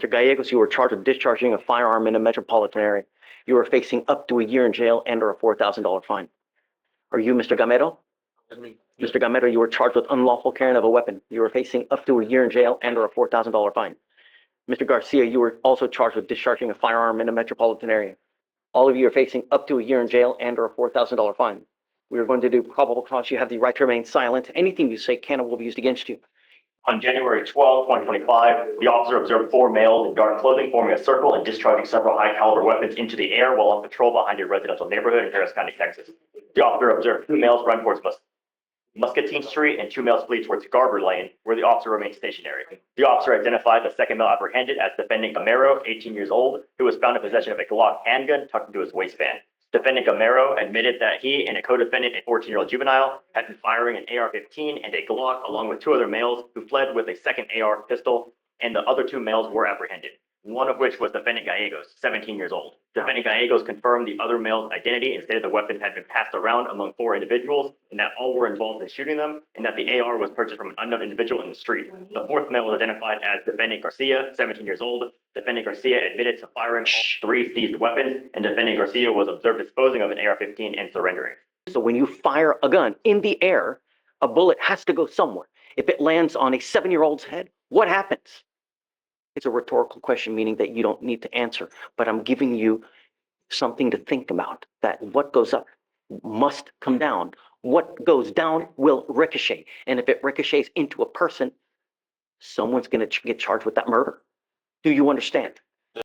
Mr. Gallegos, you were charged with discharging a firearm in a metropolitan area. You are facing up to a year in jail and or a $4,000 fine. Are you Mr. Gamero? Mr. Gamero, you were charged with unlawful carrying of a weapon. You are facing up to a year in jail and or a $4,000 fine. Mr. Garcia, you were also charged with discharging a firearm in a metropolitan area. All of you are facing up to a year in jail and or a $4,000 fine. We are going to do probable cause. You have the right to remain silent. Anything you say can and will be used against you. On January 12, 2025, the officer observed 4 males in dark clothing forming a circle and discharging several high-caliber weapons into the air while on patrol behind a residential neighborhood in Harris County, Texas. The officer observed 2 males run towards Muscatine Street and 2 males flee towards Garber Lane, where the officer remained stationary. The officer identified the second male apprehended as defendant Gamero, 18 years old, who was found in possession of a Glock handgun tucked into his waistband. Defendant Gamero admitted that he and a co-defendant, a 14-year-old juvenile, had been firing an AR-15 and a Glock along with 2 other males who fled with a second AR pistol, and the other 2 males were apprehended, one of which was defendant Gallegos, 17 years old. Defendant Gallegos confirmed the other male's identity and stated the weapon had been passed around among 4 individuals and that all were involved in shooting them, and that the AR was purchased from an unknown individual in the street. The 4th male was identified as defendant Garcia, 17 years old. Defendant Garcia admitted to firing all 3 seized weapons, and defendant Garcia was observed disposing of an AR-15 and surrendering. So when you fire a gun in the air, a bullet has to go somewhere. If it lands on a 7-year-old's head, what happens? It's a rhetorical question, meaning that you don't need to answer, but I'm giving you something to think about, that what goes up must come down. What goes down will ricochet. And if it ricochets into a person, someone's going to get charged with that murder. Do you understand?